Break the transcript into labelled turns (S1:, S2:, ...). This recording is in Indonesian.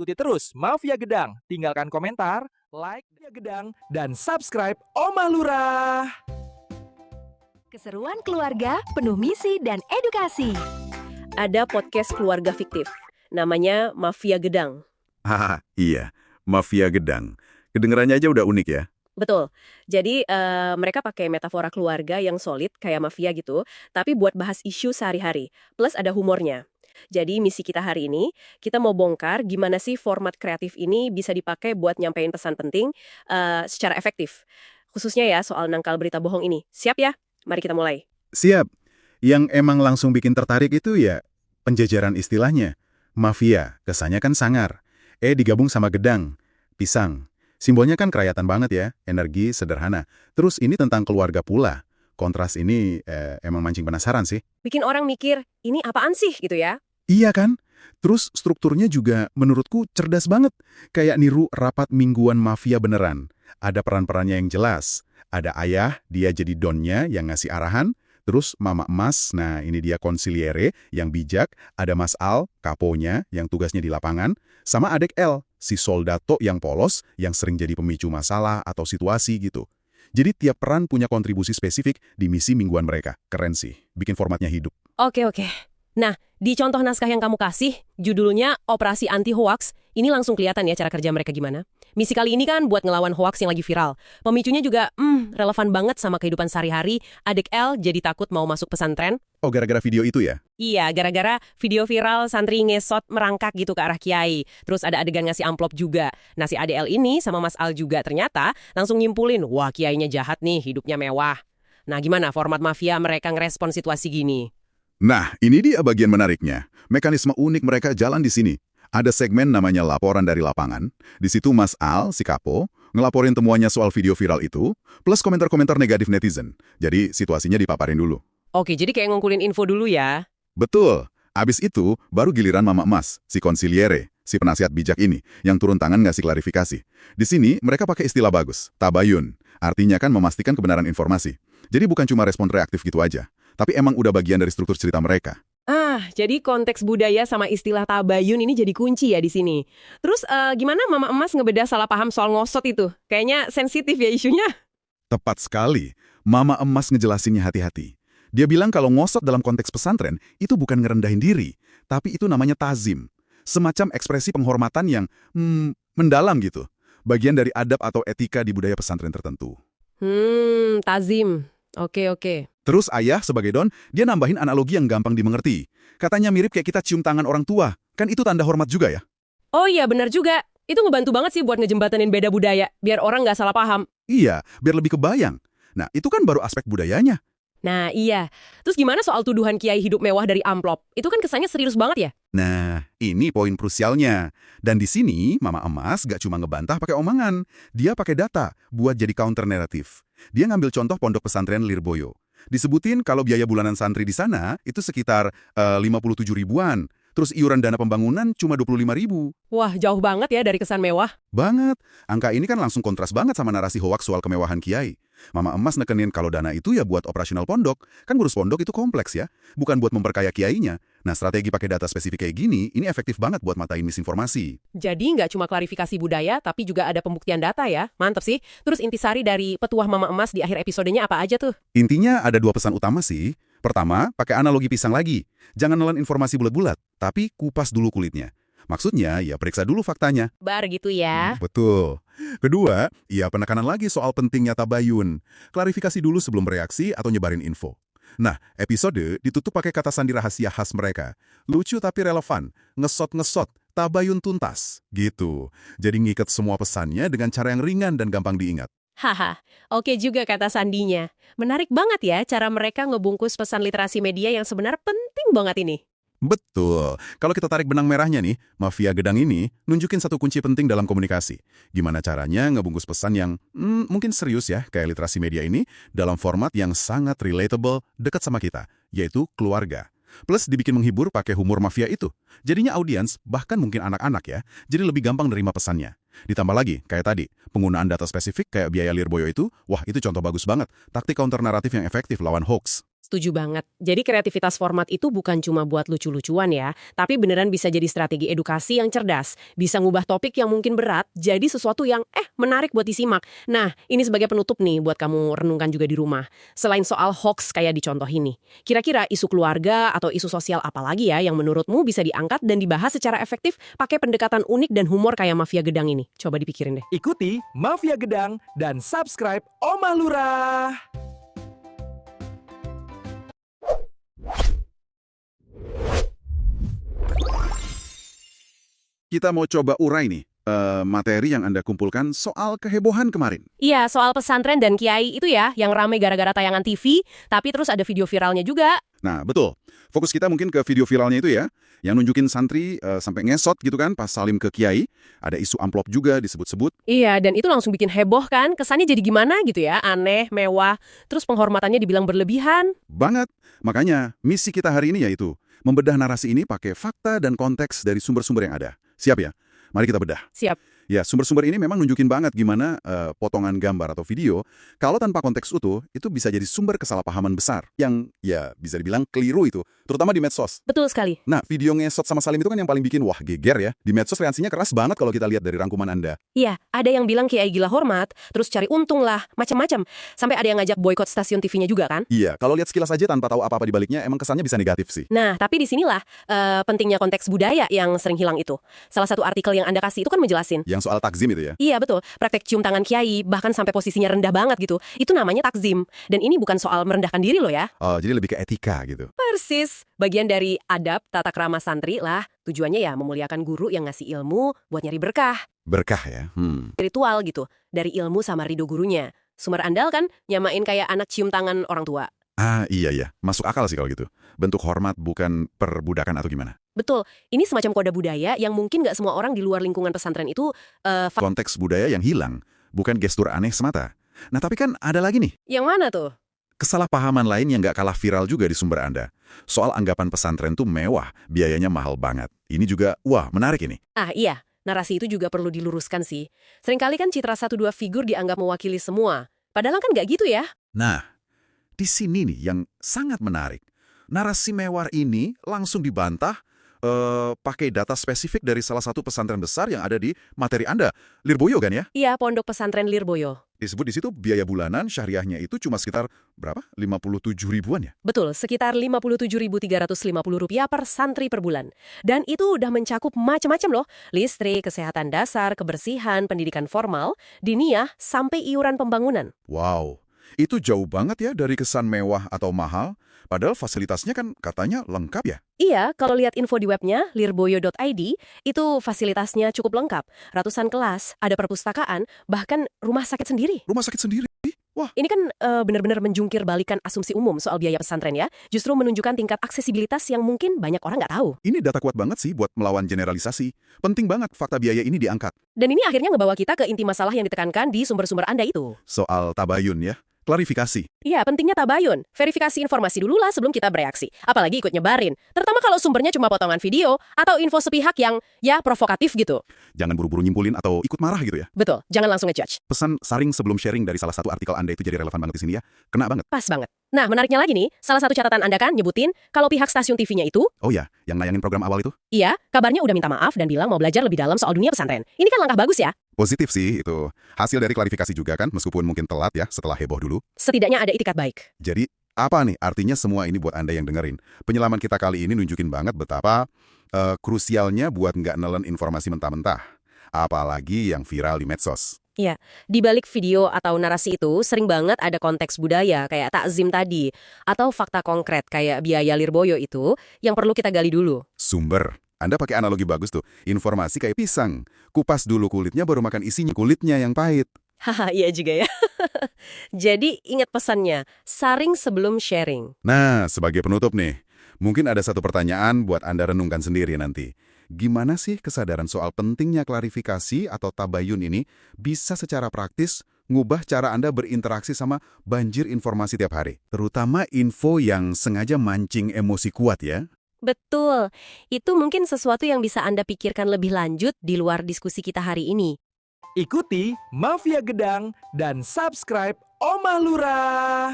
S1: Ikuti terus Mafia Gedang. Tinggalkan komentar, like Mafia Gedang, dan subscribe Omah Lurah.
S2: Keseruan keluarga penuh misi dan edukasi.
S3: Ada podcast keluarga fiktif. Namanya Mafia Gedang.
S4: Haha, iya. Mafia Gedang. Kedengerannya aja udah unik ya.
S3: Betul. Jadi mereka pakai metafora keluarga yang solid kayak mafia gitu, tapi buat bahas isu sehari-hari. Plus ada humornya. Jadi misi kita hari ini, kita mau bongkar gimana sih format kreatif ini bisa dipakai buat nyampein pesan penting secara efektif. Khususnya ya soal nangkal berita bohong ini. Siap ya? Mari kita mulai.
S4: Siap. Yang emang langsung bikin tertarik itu ya penjajaran istilahnya. Mafia, kesannya kan sangar. Digabung sama gedang, pisang. Simbolnya kan kerakyatan banget ya, energi, sederhana. Terus ini tentang keluarga pula. Kontras ini emang mancing penasaran sih.
S3: Bikin orang mikir, ini apaan sih gitu ya?
S4: Iya kan? Terus strukturnya juga menurutku cerdas banget. Kayak niru rapat mingguan mafia beneran. Ada peran-perannya yang jelas. Ada ayah, dia jadi donnya yang ngasih arahan. Terus mama emas, nah ini dia konsiliere yang bijak. Ada Mas Al, kaponya yang tugasnya di lapangan. Sama adek L, si soldato yang polos yang sering jadi pemicu masalah atau situasi gitu. Jadi tiap peran punya kontribusi spesifik di misi mingguan mereka. Keren sih, bikin formatnya hidup.
S3: Oke. Nah, di contoh naskah yang kamu kasih, judulnya Operasi Anti Hoax, ini langsung kelihatan ya cara kerja mereka gimana. Misi kali ini kan buat ngelawan hoax yang lagi viral. Pemicunya juga, relevan banget sama kehidupan sehari-hari. Adik L jadi takut mau masuk pesantren.
S4: Oh, gara-gara video itu ya?
S3: Iya, gara-gara video viral santri ngesot merangkak gitu ke arah kiai. Terus ada adegan ngasih amplop juga. Nah, si Adik L ini sama Mas Al juga ternyata langsung nyimpulin, wah kiainya jahat nih, hidupnya mewah. Nah, gimana format mafia mereka ngerespon situasi gini?
S4: Nah, ini dia bagian menariknya. Mekanisme unik mereka jalan di sini. Ada segmen namanya laporan dari lapangan. Di situ Mas Al, si kapo, ngelaporin temuannya soal video viral itu, plus komentar-komentar negatif netizen. Jadi situasinya dipaparin dulu.
S3: Oke, jadi kayak ngumpulin info dulu ya.
S4: Betul. Abis itu, baru giliran Mama Emas, si konsiliere, si penasihat bijak ini, yang turun tangan ngasih klarifikasi. Di sini, mereka pakai istilah bagus, tabayun. Artinya kan memastikan kebenaran informasi. Jadi bukan cuma respon reaktif gitu aja, tapi emang udah bagian dari struktur cerita mereka.
S3: Jadi konteks budaya sama istilah tabayun ini jadi kunci ya di sini. Terus gimana Mama Emas ngebedah salah paham soal ngosot itu? Kayaknya sensitif ya isunya.
S4: Tepat sekali. Mama Emas ngejelasinnya hati-hati. Dia bilang kalau ngosot dalam konteks pesantren itu bukan ngerendahin diri, tapi itu namanya tazim. Semacam ekspresi penghormatan yang mendalam gitu. Bagian dari adab atau etika di budaya pesantren tertentu.
S3: Tazim. Oke.
S4: Terus ayah sebagai don, dia nambahin analogi yang gampang dimengerti. Katanya mirip kayak kita cium tangan orang tua. Kan itu tanda hormat juga ya?
S3: Oh iya, benar juga. Itu ngebantu banget sih buat ngejembatanin beda budaya, biar orang nggak salah paham.
S4: Iya, biar lebih kebayang. Nah, itu kan baru aspek budayanya.
S3: Nah, iya. Terus gimana soal tuduhan kiai hidup mewah dari amplop? Itu kan kesannya serius banget ya?
S4: Nah, ini poin krusialnya. Dan di sini, Mama Emas gak cuma ngebantah pakai omongan. Dia pakai data buat jadi counter naratif. Dia ngambil contoh pondok pesantren Lirboyo. Disebutin kalau biaya bulanan santri di sana itu sekitar 57 ribuan. Terus iuran dana pembangunan cuma 25 ribu.
S3: Wah, jauh banget ya dari kesan mewah.
S4: Banget. Angka ini kan langsung kontras banget sama narasi hoaks soal kemewahan kiai. Mama Emas nekenin kalau dana itu ya buat operasional pondok. Kan ngurus pondok itu kompleks ya. Bukan buat memperkaya kiainya. Nah, strategi pakai data spesifik kayak gini, ini efektif banget buat matain misinformasi.
S3: Jadi nggak cuma klarifikasi budaya, tapi juga ada pembuktian data ya. Mantep sih. Terus intisari dari petuah Mama Emas di akhir episodenya apa aja tuh?
S4: Intinya ada 2 pesan utama sih. Pertama, pakai analogi pisang lagi. Jangan nelan informasi bulat-bulat, tapi kupas dulu kulitnya. Maksudnya, ya periksa dulu faktanya.
S3: Bar gitu ya.
S4: Betul. Kedua, ya penekanan lagi soal pentingnya tabayun. Klarifikasi dulu sebelum bereaksi atau nyebarin info. Nah, episode ditutup pakai kata sandi rahasia khas mereka. Lucu tapi relevan. Ngesot-ngesot, tabayun tuntas. Gitu. Jadi ngikat semua pesannya dengan cara yang ringan dan gampang diingat.
S3: Haha, oke juga kata sandinya. Menarik banget ya cara mereka ngebungkus pesan literasi media yang sebenarnya penting banget ini.
S4: Betul. Kalau kita tarik benang merahnya nih, Mafia Gedang ini nunjukin satu kunci penting dalam komunikasi. Gimana caranya ngebungkus pesan yang mungkin serius ya, kayak literasi media ini, dalam format yang sangat relatable, dekat sama kita, yaitu keluarga. Plus dibikin menghibur pakai humor mafia itu. Jadinya audiens, bahkan mungkin anak-anak ya, jadi lebih gampang nerima pesannya. Ditambah lagi, kayak tadi, penggunaan data spesifik kayak biaya Lirboyo itu, wah itu contoh bagus banget. Taktik counter naratif yang efektif lawan hoax.
S3: Setuju banget. Jadi kreativitas format itu bukan cuma buat lucu-lucuan ya, tapi beneran bisa jadi strategi edukasi yang cerdas. Bisa ngubah topik yang mungkin berat jadi sesuatu yang menarik buat disimak. Nah, ini sebagai penutup nih buat kamu renungkan juga di rumah. Selain soal hoax kayak di contoh ini, kira-kira isu keluarga atau isu sosial apa lagi ya yang menurutmu bisa diangkat dan dibahas secara efektif pakai pendekatan unik dan humor kayak Mafia Gedang ini? Coba dipikirin deh.
S1: Ikuti Mafia Gedang dan subscribe Omah Lurah.
S4: Kita mau coba urai nih, materi yang Anda kumpulkan soal kehebohan kemarin.
S3: Iya, soal pesantren dan kiai itu ya, yang rame gara-gara tayangan TV, tapi terus ada video viralnya juga.
S4: Nah, betul. Fokus kita mungkin ke video viralnya itu ya, yang nunjukin santri sampai ngesot gitu kan pas salim ke kiai. Ada isu amplop juga disebut-sebut.
S3: Iya, dan itu langsung bikin heboh kan, kesannya jadi gimana gitu ya, aneh, mewah, terus penghormatannya dibilang berlebihan.
S4: Banget. Makanya, misi kita hari ini yaitu membedah narasi ini pakai fakta dan konteks dari sumber-sumber yang ada. Siap ya? Mari kita bedah.
S3: Siap.
S4: Ya, sumber-sumber ini memang nunjukin banget gimana potongan gambar atau video, kalau tanpa konteks utuh, itu bisa jadi sumber kesalahpahaman besar. Yang, ya, bisa dibilang keliru itu, terutama di medsos.
S3: Betul sekali.
S4: Nah, video ngesot sama salim itu kan yang paling bikin wah geger ya. Di medsos reaksinya keras banget kalau kita lihat dari rangkuman Anda.
S3: Iya, ada yang bilang kiai gila hormat, terus cari untung lah, macam-macam. Sampai ada yang ngajak boykot stasiun TV-nya juga kan?
S4: Iya, kalau lihat sekilas aja tanpa tahu apa-apa di baliknya, emang kesannya bisa negatif sih.
S3: Nah, tapi di sinilah pentingnya konteks budaya yang sering hilang itu. Salah satu artikel yang Anda kasih itu kan menjelasin.
S4: Yang soal takzim itu ya.
S3: Iya, betul. Praktek cium tangan kiai, bahkan sampai posisinya rendah banget gitu. Itu namanya takzim. Dan ini bukan soal merendahkan diri loh ya.
S4: Oh, jadi lebih ke etika gitu.
S3: Persis. Bagian dari adab, tata krama santri lah. Tujuannya ya memuliakan guru yang ngasih ilmu buat nyari berkah.
S4: Berkah ya.
S3: Ritual gitu. Dari ilmu sama ridho gurunya. Sumber andal kan nyamain kayak anak cium tangan orang tua.
S4: Ah, iya. Masuk akal sih kalau gitu. Bentuk hormat bukan perbudakan atau gimana.
S3: Betul. Ini semacam kode budaya yang mungkin nggak semua orang di luar lingkungan pesantren itu
S4: Konteks budaya yang hilang, bukan gestur aneh semata. Nah, tapi kan ada lagi nih.
S3: Yang mana tuh?
S4: Kesalahpahaman lain yang nggak kalah viral juga di sumber Anda. Soal anggapan pesantren tuh mewah, biayanya mahal banget. Ini juga, wah menarik ini.
S3: Ah iya, narasi itu juga perlu diluruskan sih. Seringkali kan citra 1-2 figur dianggap mewakili semua. Padahal kan nggak gitu ya.
S4: Nah, di sini nih yang sangat menarik. Narasi mewah ini langsung dibantah pakai data spesifik dari salah satu pesantren besar yang ada di materi Anda. Lirboyo kan ya?
S3: Iya, Pondok Pesantren Lirboyo.
S4: Disebut di situ biaya bulanan syariahnya itu cuma sekitar berapa? 57 ribuan ya?
S3: Betul, sekitar Rp57.350 per santri per bulan. Dan itu udah mencakup macam-macam loh. Listrik, kesehatan dasar, kebersihan, pendidikan formal, diniyah, sampai iuran pembangunan.
S4: Wow, itu jauh banget ya dari kesan mewah atau mahal. Padahal fasilitasnya kan katanya lengkap ya?
S3: Iya, kalau lihat info di webnya, lirboyo.id, itu fasilitasnya cukup lengkap. Ratusan kelas, ada perpustakaan, bahkan rumah sakit sendiri.
S4: Rumah sakit sendiri? Wah,
S3: Ini kan benar-benar menjungkir balikan asumsi umum soal biaya pesantren ya. Justru menunjukkan tingkat aksesibilitas yang mungkin banyak orang nggak tahu.
S4: ini data kuat banget sih buat melawan generalisasi. Penting banget fakta biaya ini diangkat.
S3: Dan ini akhirnya ngebawa kita ke inti masalah yang ditekankan di sumber-sumber Anda itu.
S4: Soal tabayun ya, klarifikasi.
S3: Iya, pentingnya tabayun. Verifikasi informasi dulu lah sebelum kita bereaksi. Apalagi ikut nyebarin. Terutama kalau sumbernya cuma potongan video atau info sepihak yang, ya, provokatif gitu.
S4: Jangan buru-buru nyimpulin atau ikut marah gitu ya.
S3: Betul, jangan langsung ngejudge.
S4: Pesan saring sebelum sharing dari salah satu artikel Anda itu jadi relevan banget di sini ya. Kena banget.
S3: Pas banget. Nah, menariknya lagi nih, salah satu catatan Anda kan nyebutin kalau pihak stasiun TV-nya itu,
S4: Oh ya, yang nayangin program awal itu?
S3: iya, kabarnya udah minta maaf dan bilang mau belajar lebih dalam soal dunia pesantren. Ini kan langkah bagus ya.
S4: Positif sih itu. Hasil dari klarifikasi juga kan, meskipun mungkin telat ya setelah heboh dulu.
S3: Setidaknya ada itikat baik.
S4: Jadi, apa nih artinya semua ini buat Anda yang dengerin? Penyelaman kita kali ini nunjukin banget betapa krusialnya buat nggak nelen informasi mentah-mentah. Apalagi yang viral di medsos.
S3: Iya, di balik video atau narasi itu sering banget ada konteks budaya kayak takzim tadi, atau fakta konkret kayak biaya Lirboyo itu yang perlu kita gali dulu.
S4: Sumber. Anda pakai analogi bagus tuh. Informasi kayak pisang. Kupas dulu kulitnya baru makan isinya. Kulitnya yang pahit.
S3: Haha, iya juga ya. Jadi ingat pesannya, saring sebelum sharing.
S4: Nah, sebagai penutup nih, mungkin ada satu pertanyaan buat Anda renungkan sendiri nanti. Gimana sih kesadaran soal pentingnya klarifikasi atau tabayun ini bisa secara praktis ngubah cara Anda berinteraksi sama banjir informasi tiap hari? Terutama info yang sengaja mancing emosi kuat ya.
S3: Betul, itu mungkin sesuatu yang bisa Anda pikirkan lebih lanjut di luar diskusi kita hari ini.
S1: Ikuti Mafia Gedang dan subscribe Omah Lurah.